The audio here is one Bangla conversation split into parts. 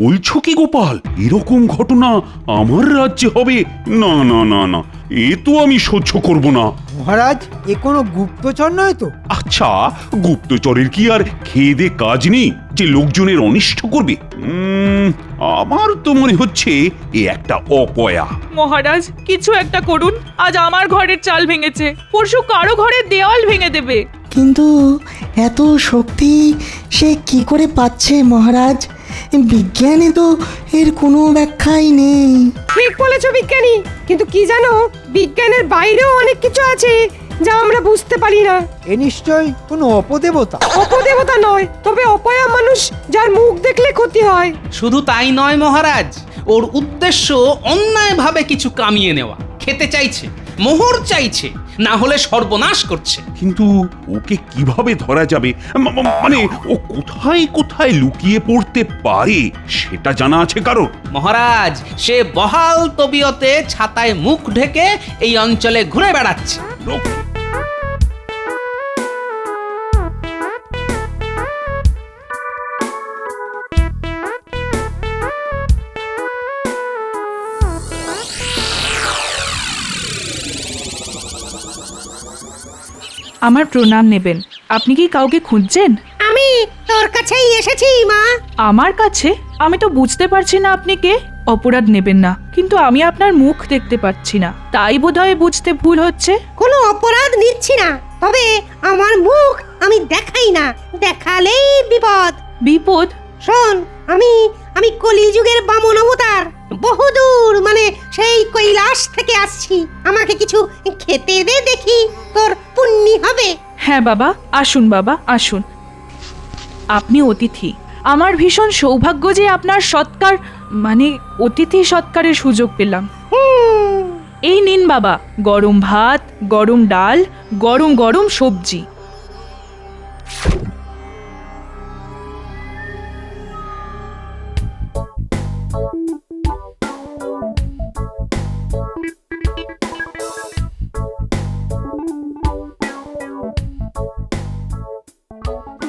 বলছো কি গোপাল? এরকম ঘটনা আমার রাজ্যে হবে? না না না না, এ তো আমি সহ্য করব না। মহারাজ, এ কোনো গুপ্তচর নয় তো? আচ্ছা, গুপ্তচরের কি আর খেয়ে দে কাজ নেই যে লোকজনের অনিষ্ট করবে? আমার তো মনে হচ্ছে এ একটা অপয়া। মহারাজ, কিছু একটা করুন। আজ আমার ঘরের চাল ভেঙেছে, পরশু কারো ঘরের দেওয়াল ভেঙে দেবে। কিন্তু এত শক্তি সে কি করে পাচ্ছে মহারাজ? বিজ্ঞানে তো এর কোনো ব্যাখ্যাই নেই। ঠিক বলেছো বিজ্ঞানী, কিন্তু কি জানো, বিজ্ঞানের বাইরেও অনেক কিছু আছে যা আমরা বুঝতে পারি না। এ নিশ্চয়ই কোনো অপদেবতা। অপদেবতা নয়, তবে অপয়া মানুষ যার মুখ দেখলে ক্ষতি হয়। শুধু তাই নয় মহারাজ, ওর উদ্দেশ্য অন্যায়ভাবে কিছু কামিয়ে নেওয়া। খেতে চাইছে, মোহর চাইছে, না হলে সর্বনাশ করছে। কিন্তু ওকে কিভাবে ধরা যাবে? মানে ও কোথায় কোথায় লুকিয়ে পড়তে পারে সেটা জানা আছে কারো? মহারাজ, সে বহাল তবিয়তে ছাতায় মুখ ঢেকে এই অঞ্চলে ঘুরে বেড়াচ্ছে। আমার প্রণাম নেবেন। আপনি কি কাউকে খুঁজছেন? আমি তোর কাছেই এসেছি মা। আমার কাছে? আমি তো বুঝতে পারছি না আপনি কে। অপরাধ নেবেন না, কিন্তু আমি আপনার মুখ দেখতে পাচ্ছি না, তাই বোধহয় বুঝতে ভুল হচ্ছে। কোনো অপরাধ নিচ্ছি না, তবে আমার মুখ আমি দেখাই না, দেখালেই বিপদ। বিপদ? শোন, আমি আমি কলিযুগের বামন অবতার, বহুদূর মানে সেই কৈলাস থেকে আসছি। আমাকে কিছু খেতে দে, দেখি তোর পুণ্যি হবে। হ্যাঁ বাবা, আসুন বাবা আসুন। আপনি অতিথি। আমার ভীষণ সৌভাগ্য যে আপনার সৎকার মানে অতিথি সৎকারের সুযোগ পেলাম। এই নিন বাবা, গরম ভাত, গরম ডাল, গরম গরম সবজি।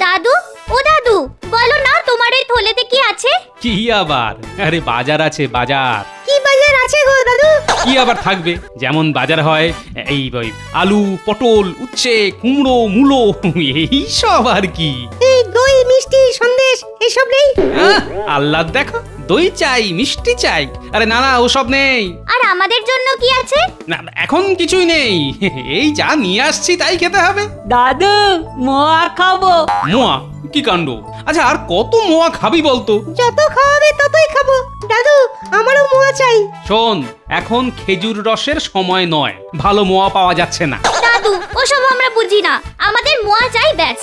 দাদু, ও দাদু, বলো না তোমার এই থলেতে কি আছে? কি আবার? আরে বাজার আছে, বাজার। কি বাজার আছে গো দাদু? কি আবার থাকবে? যেমন বাজার হয় এই আলু, পটল, উচ্ছে, কুমড়ো, মূলো, এই সব আর কি। এই দই, মিষ্টি, সন্দেশ এসব নেই? আল্লাহ দেখো, দই চাই, মিষ্টি চাই। আরে না না, ওসব নেই। আর আমাদের জন্য কি আছে? না, এখন কিছুই নেই। এই যা নিয়ে আসছি তাই খেতে হবে। দাদু, মোয়া খাবো। মোয়া? কি কাণ্ড! আচ্ছা, আর কত মোয়া খাবি বলতো? যত খাওয়াবে ততই খাবো। দাদু, আমারও মোয়া চাই। শোন, এখন খেজুর রসের সময় নয়, ভালো মোয়া পাওয়া যাচ্ছে না। দাদু, ওসব আমরা বুঝি না, আমাদের মোয়া চাই ব্যাস।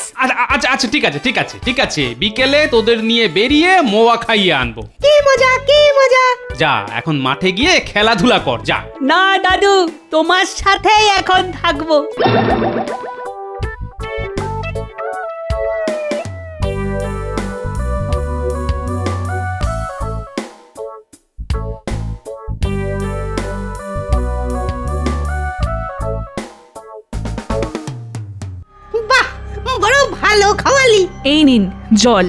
আচ্ছা আচ্ছা, ঠিক আছে ঠিক আছে ঠিক আছে, বিকেলে তোদের নিয়ে বেরিয়ে মোয়া খাইয়ে আনবো। কি মজা, কি মজা। যা, এখন মাঠে গিয়ে খেলাধুলা কর, যা। না দাদু, তোমার সাথেই এখন থাকবো। বাহ, বড় ভালো খাওয়ালি। এই নিন জল।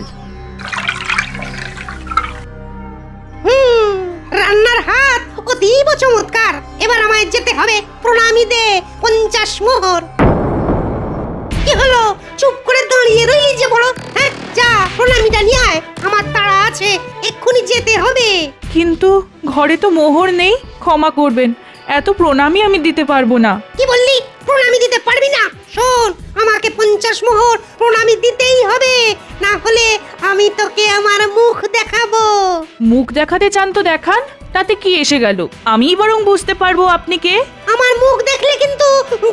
রান্নার হাত অতীব চমৎকার। এবার আমায় যেতে হবে, প্রণামী দে 50 মোহর। কি হলো, চুপ করে দাঁড়িয়ে রইলি যে বড়? হ্যাঁ, যা প্রণামীটা নিয়ে আয়, আমার তাড়া আছে, এক্ষুনি যেতে হবে। কিন্তু ঘরে তো মোহর নেই, ক্ষমা করবেন, এত প্রণামই আমি দিতে পারবো না। কি বললি? প্রণামী দিতে পারবি না? শোন, আমাকে 50 মোহর প্রণামী দিতেই হবে, না হলে আমি তোকে আমার মুখ দেখাবো। মুখ দেখাতে চান তো দেখান, তাতে কি এসে গেল? আমিই বরং বুঝতে পারবো আপনি কে। আমার মুখ দেখলে কিন্তু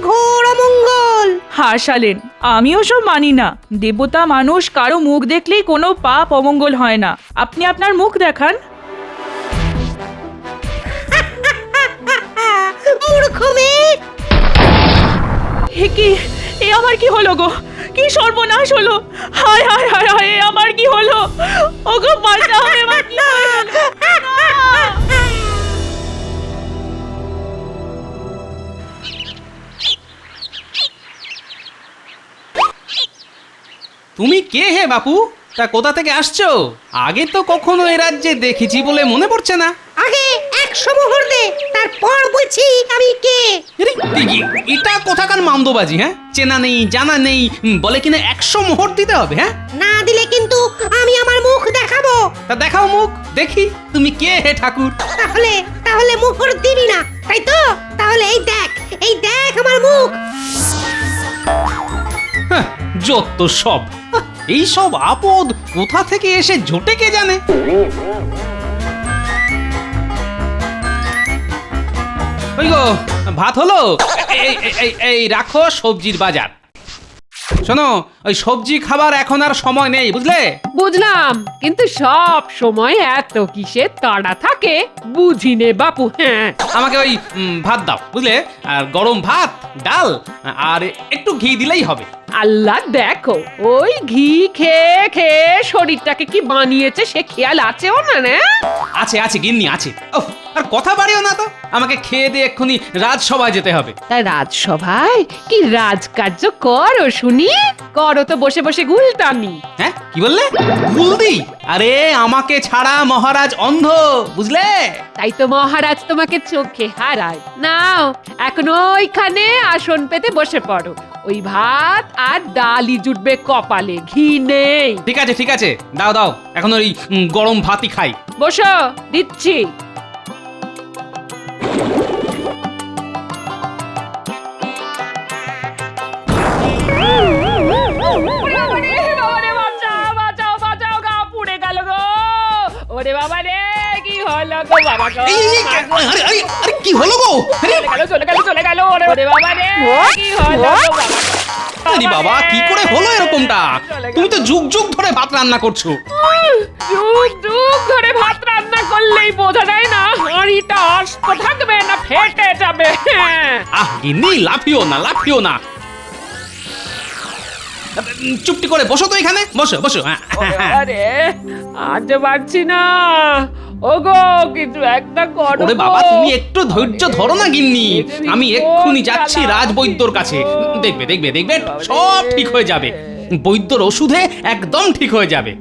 ঘোর অমঙ্গল। হাসালেন, আমিও সব মানি না। দেবতা মানুষ কারো মুখ দেখলেই কোনো পাপ অমঙ্গল হয় না। আপনি আপনার মুখ দেখান। মূর্খ মেয়ে। হে কি, এ আমার কি হলো গো? কি সর্বনাশ হলো! হায় হায় হায় হায়, এ আমার কি হলো? ওগো বাঁচাও, আমার কি হলো? তুমি কে হে বাপু? তা কোথা থেকে আসছো? আগে তো কখনো এ রাজ্যে দেখেছি বলে মনে পড়ছে না। আগে 100 মোহর দে, তারপর বলছি আমি কে। আরে, এটা কোথাকার মামদোবাজি? হ্যাঁ, চেনা নেই জানা নেই, বলে কিনা 100 মোহর দিতে হবে। হ্যাঁ, না দিলে কিন্তু আমি আমার মুখ দেখাবো। তা দেখাও মুখ দেখি, তুমি কে হে ঠাকুর? তাহলে তাহলে মোহর দিবি না, তাই তো? তাহলে এই দেখ আমার মুখ। হ্যাঁ, যত সব এই সব আপদ কোথা থেকে এসে জোটে কে জানে। ওই গো, ভাত হলো? এই রাখো সবজির বাজার। শোনো, ওই সবজি খাবার এখন আর সময় নেই, বুঝলে? বুঝলাম, কিন্তু সব সময় এত কিসের তাড়া থাকে বুঝিনে বাপু। হ্যাঁ, আমাকে ওই ভাত দাও, বুঝলে? আর গরম ভাত, ডাল আর একটু ঘি দিলেই হবে। আল্লাহ দেখো, ওই ঘি খেয়ে খেয়ে শরীরটাকে কি বানিয়েছে সে খেয়াল আছেও না? না, আছে আছে গিন্নি আছে। ওহ, আর কথা বাড়িও না তো, আমাকে খেয়ে দিয়ে এক্ষুনি রাজসভায় যেতে হবে। তাই রাজসভায় কি রাজকার্য করো শুনি? করো তো বসে বসে গুলতামি। হ্যাঁ, কি বললে? গুলদি? আরে আমাকে ছাড়া মহারাজ অন্ধ, বুঝলে? তাই তো মহারাজ তোমাকে চোখে হারায়। নাও, এখন ওইখানে আসন পেতে বসে পড়ো। ওই ভাত আর ডালই জুটবে কপালে, ঘি নেই। ঠিক আছে, দাও দাও, এখন ওই গরম ভাতই খাই। বসো, দিচ্ছি। ওরে বাবা রে, কি হলো গো বাবা গো? আরে কি হলো গো? চলে গেল। ওরে বাবা রে, কি হলো গো বাবা? আরে বাবা, কি করে হলো এরকমটা? তুমি তো যুগ যুগ ধরে ভাত রান্না করছো। যুগ যুগ ধরে ভাত রান্না করলেই বোঝা যায় না হাঁড়িটা আস্ত থাকবে না ফেটে যাবে। আহ গিন্নি, লাফিও না। চুপটি করে বসো তো এখানে, বসো। আরে আজ পারছি না। ওগো, কিছু একটা করো। ওরে বাবা, তুমি একটু ধৈর্য ধরো না গিন্নি, আমি এক্ষুনি যাচ্ছি রাজবৈদ্যর কাছে। দেখবে সব ঠিক হয়ে যাবে। বৈদ্যর ওষুধে একদম ঠিক হয়ে যাবে।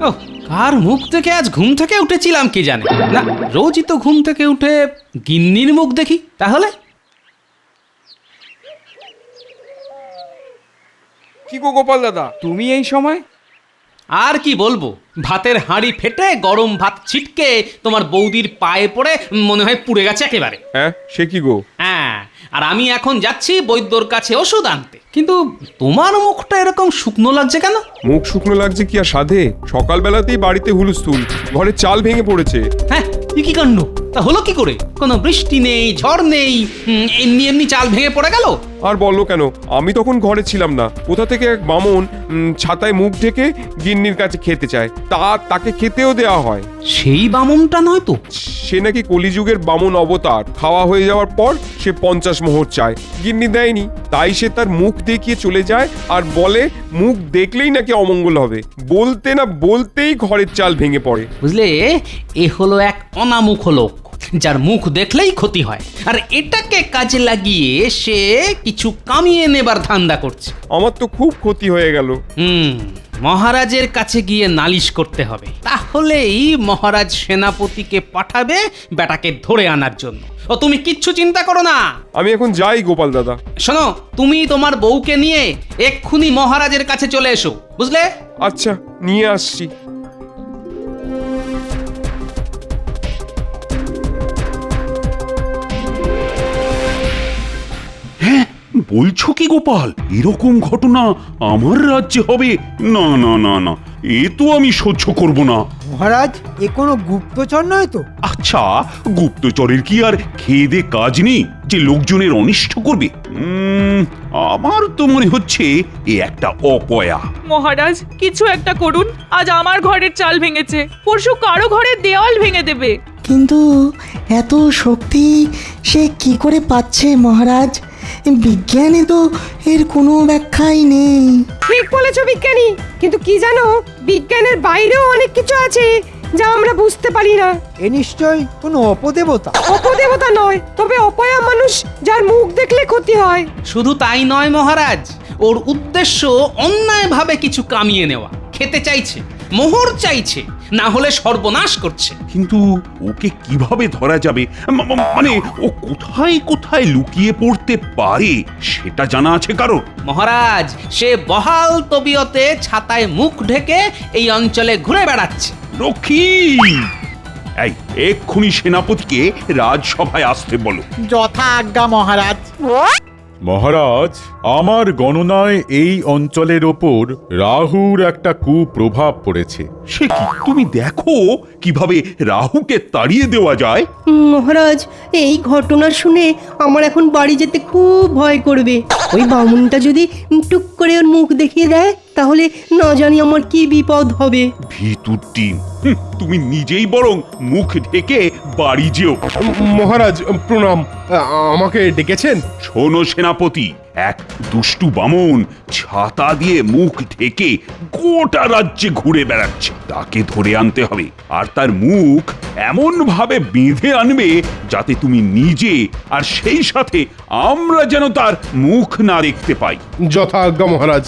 ওহ, কার মুখ থেকে আজ ঘুম থেকে উঠেছিলাম কি জানে না। রোজই তো ঘুম থেকে উঠে গিন্নির মুখ দেখি। তাহলে কি গো গোপাল দাদা, তুমি এই সময়? আর কি বলবো, ভাতের হাঁড়ি ফেটে গরম ভাত ছিটকে তোমার বৌদির পায়ে পড়ে মনে হয় পুড়ে গেছে একেবারে। হ্যাঁ, সে কি গো? হ্যাঁ, আর আমি এখন যাচ্ছি বৈদ্যর কাছে ওষুধ আনতে। কিন্তু তোমার মুখটা এরকম শুকনো লাগছে কেন? মুখ শুকনো লাগছে কি আর সাধে? সকালবেলাতেই বাড়িতে হুলস্থুল, ঘরে চাল ভেঙে পড়েছে। হ্যাঁ, কি কাণ্ড! তা হলো কি করে? কোনো বৃষ্টি নেই, ঝড় নেই, এমনি চাল ভেঙে পড়ে গেল? আর বললো কেন, আমি তখন ঘরে ছিলাম না। কোথা থেকে এক বামন ছাতায় মুখ ঢেকে গিন্নির কাছে খেতে চায়, তাকে খেতেও দেওয়া হয়। সেই বামনটা নয় তো? সে নাকি কলিযুগের বামন অবতার। খাওয়া হয়ে যাওয়ার পর সে 50 মোহর চায়, গিন্নি দেয়নি। তাই সে তার মুখ দেখিয়ে চলে যায় আর বলে মুখ দেখলেই নাকি অমঙ্গল হবে। বলতে না বলতেই ঘরের চাল ভেঙে পড়ে। বুঝলে, এ হলো এক অনামুখ লোক, যার মুখ দেখলেই ক্ষতি হয়, আর এটাকে কাজে লাগিয়ে সে কিছু কামিয়ে নেবার ধান্দা করছে। আমার তো খুব ক্ষতি হয়ে গেল। মহারাজের কাছে গিয়ে নালিশ করতে হবে, তাহলেই মহারাজ সেনাপতিকে পাঠাবে বেটাকে ধরে আনার জন্য। ও তুমি কিচ্ছু চিন্তা করো না। আমি এখন যাই গোপাল দাদা। শোনো, তুমি তোমার বউকে নিয়ে এক্ষুনি মহারাজের কাছে চলে এসো, বুঝলে? আচ্ছা, নিয়ে আসছি। বলছো কি গোপাল, এরকম ঘটনা আমার রাজ্যে হবে? না, এ তো আমি সহ্য করব না। মহারাজ, এ কোনো গুপ্তচর নয় তো? আচ্ছা, গুপ্তচরের কি আর খেয়ে দে কাজ নেই যে লোকজনের অনিষ্ট করবে? আমার তো মনে হচ্ছে এ একটা অপয়া। মহারাজ, কিছু একটা করুন। আজ আমার ঘরের চাল ভেঙেছে, পরশু কারো ঘরের দেওয়াল ভেঙে দেবে। কিন্তু এত শক্তি সে কি করে পাচ্ছে মহারাজ? বিজ্ঞানে তো এর কোনো ব্যাখ্যাই নেই। ঠিক বলেছো বিজ্ঞানী, কিন্তু কি জানো, বিজ্ঞানের বাইরেও অনেক কিছু আছে যা আমরা বুঝতে পারি না। এ নিশ্চয়ই কোনো অপদেবতা। অপদেবতা নয়, তবে অপয়া মানুষ যার মুখ দেখলে ক্ষতি হয়। শুধু তাই নয় মহারাজ, ওর উদ্দেশ্য অন্যায়ভাবে কিছু কামিয়ে নেওয়া। খেতে চাইছে, মোহর চাইছে, না হলে সর্বনাশ করছে। কিন্তু ওকে কিভাবে ধরা যাবে? মানে ও কোথায় কোথায় লুকিয়ে পড়তে পারে সেটা জানা আছে কারো? মহারাজ, সে বহাল তবিয়তে ছাতায় মুখ ঢেকে এই অঞ্চলে ঘুরে বেড়াচ্ছে। রক্ষী, এই এক্ষুনি সেনাপতিকে রাজসভায় আসতে বলো। যথা আজ্ঞা মহারাজ। মহারাজ, আমার গণনায় এই অঞ্চলের ওপর রাহুর একটা কুপ্রভাব পড়েছে। সে কি? তুমি দেখো কিভাবে রাহুকে তাড়িয়ে দেওয়া যায়। মহারাজ, এই ঘটনা শুনে আমার এখন বাড়ি যেতে খুব ভয় করবে। ওই বামুনটা যদি টুক করে ওর মুখ দেখিয়ে দেয়, তাহলে না জানি আমার কি বিপদ হবে। ভিতুর টিম, তুমি নিজেই বরং মুখ ঢেকে বাড়ি যেও। মহারাজ প্রণাম, আমাকে ডেকেছেন? শোনো সেনাপতি, এক দুষ্টু বামন ছাতা দিয়ে মুখ ঢেকে গোটা রাজ্যে ঘুরে বেড়াচ্ছে। তাকে ধরে আনতে হবে, আর তার মুখ এমন ভাবে বেঁধে আনবে যাতে তুমি নিজে আর সেই সাথে আমরা যেন তার মুখ না দেখতে পাই। যথা আজ্ঞা মহারাজ।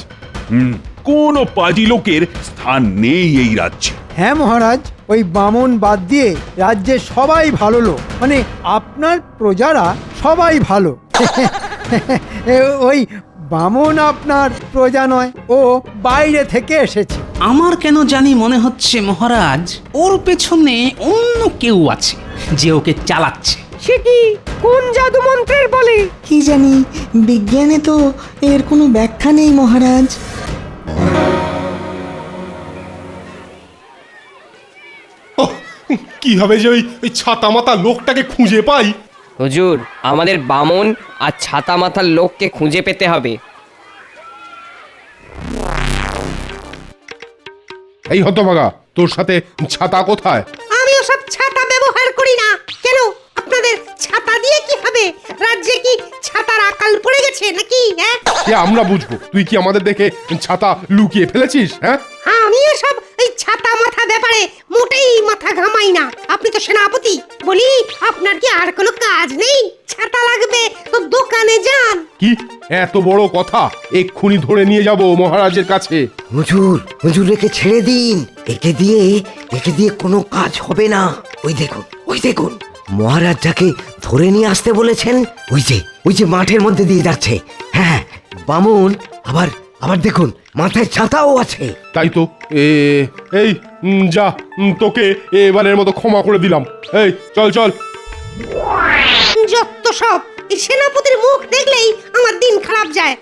কোনো পাজি লোকের স্থান নেই এই রাজ্যে। হ্যাঁ মহারাজ, ওই বামন বাদ দিয়ে রাজ্যে সবাই ভালো লোক, মানে আপনার প্রজারা সবাই ভালো। ওই বামন আপনার প্রজা নয়, ও বাইরে থেকে এসেছে। আমার কেন জানি মনে হচ্ছে মহারাজ, ওর পেছনে অন্য কেউ আছে যে ওকে চালাচ্ছে। সে কি? কোন জাদু মন্ত্রের বলে? কি জানি, বিজ্ঞানে তো এর কোনো ব্যাখ্যা নেই মহারাজ। কিভাবে যে ওই ছাতা মাতা লোকটাকে খুঁজে পাই? হুজুর, আমাদের বামন আর ছাতা মাথার লোককে খুঁজে পেতে হবে। এই হতভাগা, তোর সাথে ছাতা কোথায়? আমি ওসব ছাতা ব্যবহার করি না। কেন, আপনাদের ছাতা দিয়ে কি হবে? রাজ্যে কি ছাতার আকাল পড়ে গেছে নাকি? হ্যাঁ, সে আমরা বুঝবো, তুই কি আমাদের দেখে ছাতা লুকিয়ে ফেলেছিস? হ্যাঁ, আমি এসব এই ছাতা মাথা ব্যাপারে মোটেই মাথা ঘামাই না। আপনি তো সেনাপতি, বলি আপনার কি আর কোনো কাজ নেই? ছাতা লাগবে তো দোকানে যান। কি এত বড় কথা? এক্ষুনি ধরে নিয়ে যাব মহারাজের কাছে। হুজুর, হুজুর একে ছেড়ে দিন। একে দিয়ে কোনো কাজ হবে না। ওই দেখুন মহারাজ যাকে ধরে নিয়ে আসতে বলেছেন, ওই যে মাঠের মধ্যে দিয়ে যাচ্ছে। হ্যাঁ, বামুন, আবার দেখুন মাথায় ছাতাও আছে। তাই তো, এই যা, তোকে এবারের মতো ক্ষমা করে দিলাম। এই চল। যত সব, এই সেনাপতির মুখ দেখলেই আমার দিন খারাপ যায়।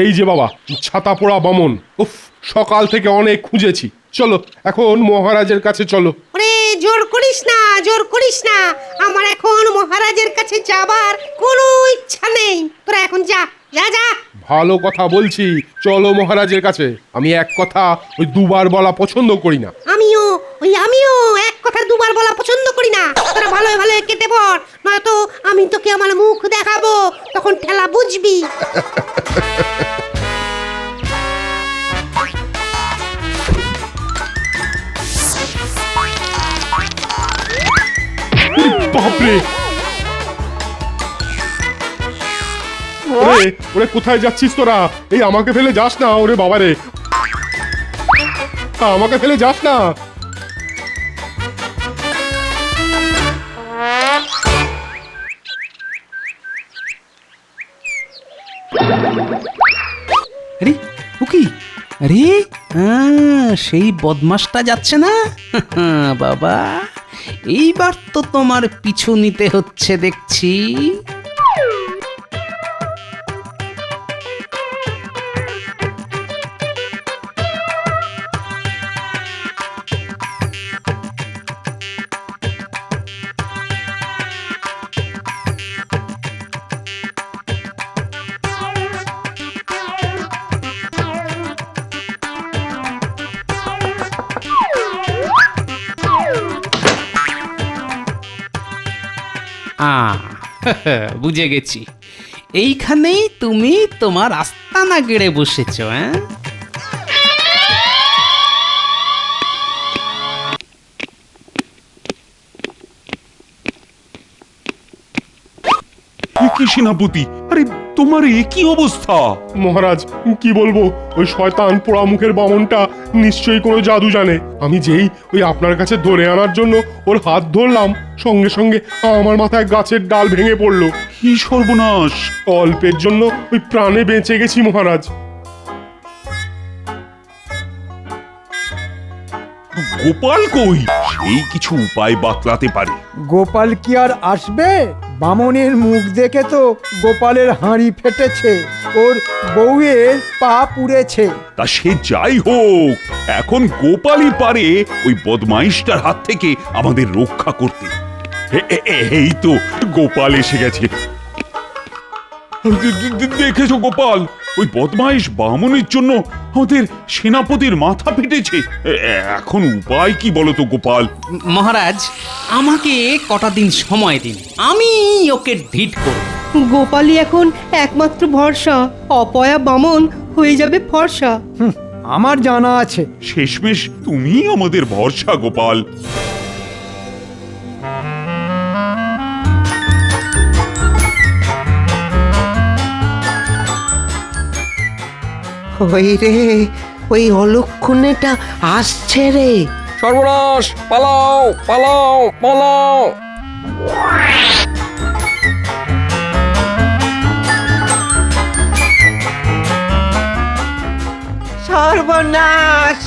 এই যে বাবা, ছাতা পড়া বামন। উফ, সকাল থেকে অনেক খুঁজেছি। চলো এখন মহারাজের কাছে চলো। ওরে জোর করিস না, আমার এখন মহারাজের কাছে যাবার কোনো ইচ্ছা নেই। তোরা এখন যা। ভালো কথা বলছি, চলো মহারাজের কাছে। আমি এক কথা ওই দুবার বলা পছন্দ করি না। আমিও এক কথা দুবার বলা পছন্দ করি না। তোরা ভালো কেটে পড়, নয়তো আমি তোকে আমার মুখ দেখাবো, তখন ঠেলা বুঝবি। বাপরে, ওরে কোথায় যাচ্ছিস তোরা? এই আমাকে ফেলে যাস না। ওরে বাবারে, আমাকে ফেলে যাস না। আরে উকি, আরে সেই বদমাসটা যাচ্ছে না? বাবা, এইবার তো তোমার পিছু নিতে হচ্ছে দেখছি। বুঝে গেছি, এইখানেই তুমি তোমার আস্তানা গেড়ে বসেছ। কি সেনাপতি, আরে তোমার এ কি অবস্থা? মহারাজ কি বলবো, ওই শয়তান পোড়া মুখের বামনটা নিশ্চয়ই কোনো জাদু জানে। আমি যেই ওই আপনার কাছে ধরে আনার জন্য ওর হাত ধরলাম, সঙ্গে সঙ্গে আমার মাথায় গাছের ডাল ভেঙে পড়লো। কি সর্বনাশ! অল্পের জন্য ওই প্রাণে বেঁচে গেছি মহারাজ। গোপাল কই? সেই কিছু উপায় বাতলাতে পারে। গোপাল কি আর আসবে? বামনের মুখ দেখে তো গোপালের হাঁড়ি ফেটেছে, ওর বউয়ের পা পুড়েছে। তা সে যাই হোক, এখন গোপালই পারে ওই বদমাইশটার হাত থেকে আমাদের রক্ষা করতে। এই তো গোপাল এসে গেছে। দেখেছো গোপাল, ওই বদমাইশ বামনের জন্য আমাদের সেনাপতির মাথা ফেটেছে। এখন উপায় কি বলতো গোপাল? মহারাজ, আমাকে কটা দিন সময় দিন, আমি ওকে ঢিট করব। গোপালই এখন একমাত্র ভরসা, অপয়া বামন হয়ে যাবে ফর্সা। আমার জানা আছে। শেষমেশ তুমি আমাদের ভরসা গোপাল। ওই রে, ওই অলক্ষণেটা আসছে রে। সর্বনাশ, পালাও পালাও পালাও! সর্বনাশ!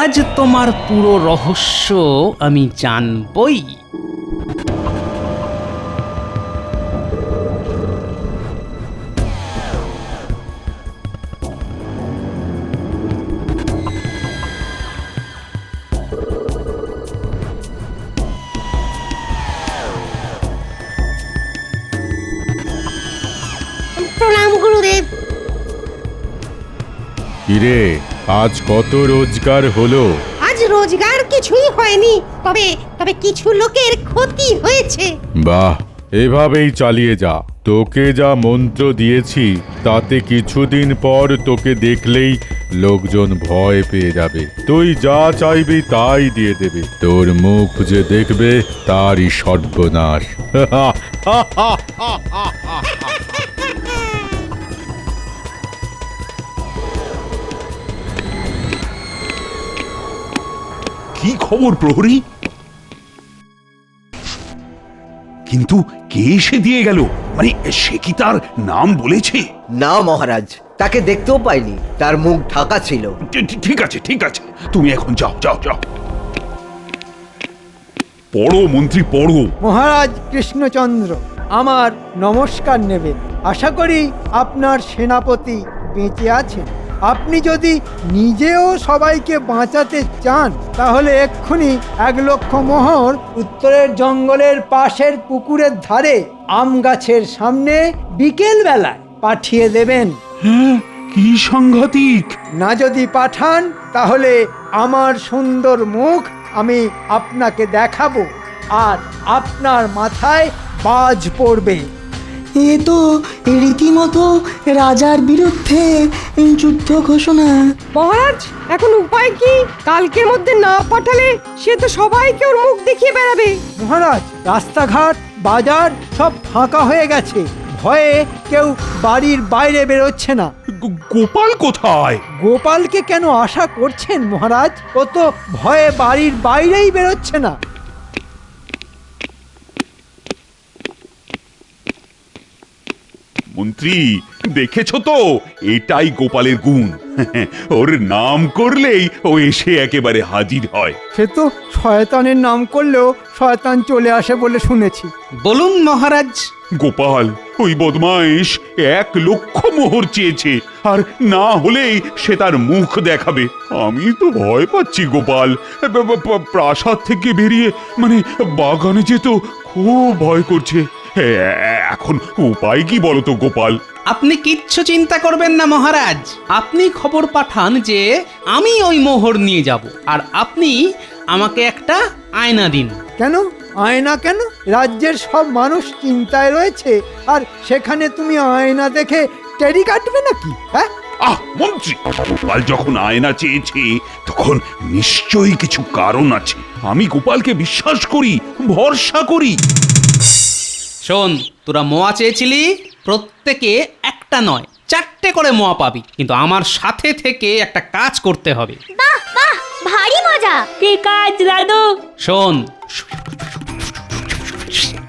আজ তোমার পুরো রহস্য আমি জানবই। প্রণাম গুরুদেব। কিরে, আজ কত রোজগার হলো? আজ রোজগার কিছুই হয়নি, তবে তবে কিছু লোকের ক্ষতি হয়েছে। বাহ, এভাবেই চালিয়ে যা। তোকে যা মন্ত্র দিয়েছি তাতে কিছুদিন পর তোকে দেখলেই লোকজন ভয় পেয়ে যাবে। তুই যা চাইবি তাই দিয়ে দেবে। তোর মুখ যে দেখবে তারই সর্বনাশ। কি খবর প্রহরী? কিন্তু কে এসে দিয়ে গেল? মানে সে কি তার নাম বলেছে? না মহারাজ, তাকে দেখতেও পাইনি, তার মুখ ঢাকা ছিল। ঠিক আছে ঠিক আছে, তুমি এখন যাও যাও যাও। পড়ো মন্ত্রী পড়ো। মহারাজ কৃষ্ণচন্দ্র, আমার নমস্কার নেবেন। আশা করি আপনার সেনাপতি বেঁচে আছেন। আপনি যদি নিজেও সবাইকে বাঁচাতে চান তাহলে এক্ষুনি 1,00,000 মোহর উত্তরের জঙ্গলের পাশের পুকুরের ধারে আম গাছের সামনে বিকেল বেলায় পাঠিয়ে দেবেন। হ্যাঁ, কি সাংঘাতিক! না যদি পাঠান তাহলে আমার সুন্দর মুখ আমি আপনাকে দেখাবো আর আপনার মাথায় বাজ পড়বে। এ তো রীতিমতো রাজার বিরুদ্ধে যুদ্ধ ঘোষণা। মহারাজ, এখন উপায় কি? কালকের মধ্যে না পাঠালে সে তো সবাইকে ওর মুখ দেখিয়ে বেড়াবে। মহারাজ, রাস্তাঘাট বাজার সব ফাঁকা হয়ে গেছে, ভয়ে কেউ বাড়ির বাইরে বেরোচ্ছে না। গোপাল কোথায়? গোপালকে কেন আশা করছেন মহারাজ? ও তো ভয়ে বাড়ির বাইরেই বেরোচ্ছে না। মন্ত্রী, দেখেছো তো, এটাই গোপালের গুণ। ওর নাম করলেই ও এসে একেবারে হাজির হয়। সে তো শয়তানের নাম করলেও শয়তান চলে আসে বলে শুনেছি। বলুন মহারাজ। গোপাল, ওই বদমাইশ 1,00,000 মোহর চেয়েছে, আর না হলেই সে তার মুখ দেখাবে। আমি তো ভয় পাচ্ছি গোপাল। প্রাসাদ থেকে বেরিয়ে মানে বাগানে যেত খুব ভয় করছে। এখন উপায় কি বলতো গোপাল? আপনি কিচ্ছু চিন্তা করবেন না মহারাজ। আপনি খবর পাঠান যে আমি ওই মোহর নিয়ে যাব, আর আপনি আমাকে একটা আয়না দিন। কেন? আয়না কেন? রাজ্যের সব মানুষ চিন্তায় রয়েছে আর সেখানে তুমি আয়না দেখে টেরি কাটবে নাকি? হ্যাঁ, মন্ত্রী, গোপাল যখন আয়না চেয়েছে তখন নিশ্চয়ই কিছু কারণ আছে। আমি গোপালকে বিশ্বাস করি, ভরসা করি। শোন, তোরা মোয়া চেয়েছিলি, প্রত্যেকে একটা নয় 4টে করে মোয়া পাবি, কিন্তু আমার সাথে থেকে একটা কাজ করতে হবে। বাহ বাহ, ভারী মজা। কি কাজ দাদু? শোন,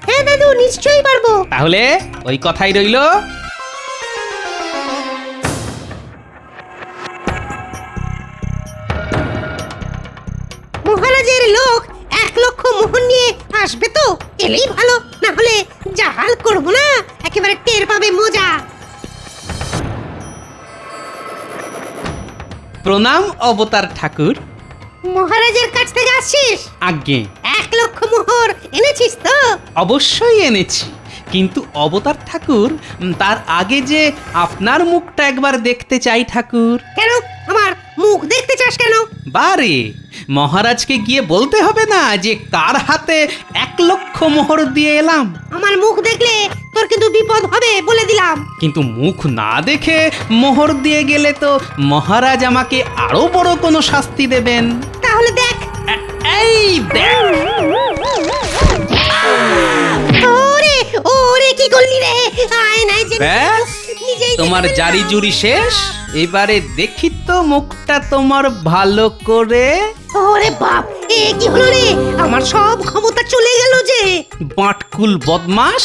হ্যাঁ দাদু, নিশ্চয়ই পারবো। তাহলে ওই কথাই রইল। মহারাজের লোক 1 লক্ষ মোহর নিয়ে আসবে তো? এলেই ভালো, না হলে জাহাল করবো না, একেবারে টের পাবে মজা। প্রণাম অবতার ঠাকুর। মহারাজের কাছ থেকে আসছিস? আজ্ঞে। 1 লক্ষ মোহর এনেছিস তো? অবশ্যই এনেছি, কিন্তু অবতার ঠাকুর, তার আগে যে আপনার মুখটা একবার দেখতে চাই ঠাকুর। কেন, আমার মুখ দেখতে চাস কেন? বারে, মহারাজকে গিয়ে বলতে হবে না যে কার হাতে 1 লক্ষ মোহর দিয়ে এলাম? আমার মুখ দেখলে তোর কিন্তু বিপদ হবে, বলে দিলাম। কিন্তু মুখ না দেখে মোহর দিয়ে গেলে তো মহারাজ আমাকে আরো বড় কোনো শাস্তি দেবেন। তাহলে দেখ। এই দেখ। ওরে ওরে, কি করলি রে? আয়নায় যে ব্যাস, তোমার জারি জুরি শেষ। এবারে দেখি তো মুখটা তোমার ভালো করে। ওরে বাপ, এ কি হলো রে? আমার সব ক্ষমতা চলে গেল যে। বাটকুল বদমাস,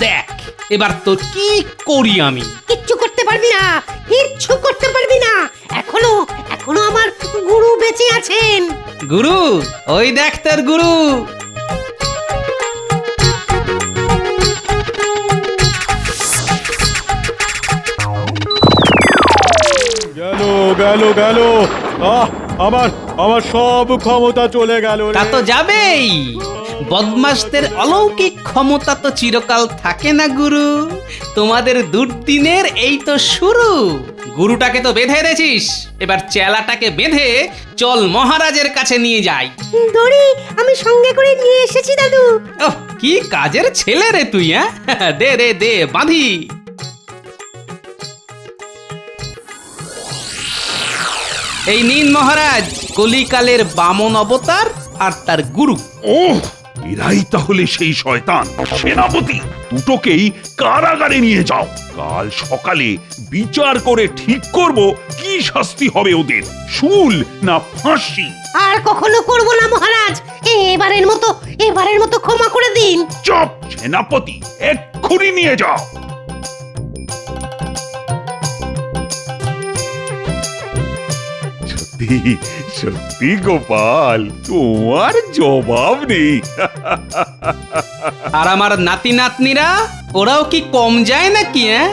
দেখ এবার তোর কি করি আমি। কিচ্ছু করতে পারবি না, কিচ্ছু করতে পারবি না। এখনো এখনো আমার গুরু বেঁচে আছেন। গুরু? ওই দেখ তোর গুরু। গেল গেল গেল, আমার আমার সব ক্ষমতা চলে গেল। তা তো যাবেই, বদমাশদের অলৌকিক ক্ষমতা তো চিরকাল থাকে না গুরু। তোমাদের দুর্দিনের এই তো শুরু। গুরুটাকে তো বেঁধে এনেছিস, এবার চেলাটাকে বেঁধে চল মহারাজের কাছে নিয়ে যাই। দড়ি আমি সঙ্গে করে নিয়ে এসেছি দাদু। ওহ, কি কাজের ছেলে রে তুই, হ্যাঁ? দে রে দে, বাঁধি। এই নিন মহারাজ, কলিকালের বামন অবতার আর তার গুরু। ওহ, এরাই তাহলে সেই শয়তান সেনাপতি। দুটোকেই কারাগারে নিয়ে যাও। কাল সকালে বিচার করে ঠিক করব কি শাস্তি হবে ওদের, শুল না ফাঁসি। আর কখনো করব না মহারাজ, এবারের মতো ক্ষমা করে দিন। চুপ সেনাপতি, এক্ষুনি নিয়ে যাও। সত্যি সত্যি গোপাল, তোমার জবাব নেই। আর আমার নাতি নাতনিরা, ওরাও কি কম যায় নাকি? হ্যাঁ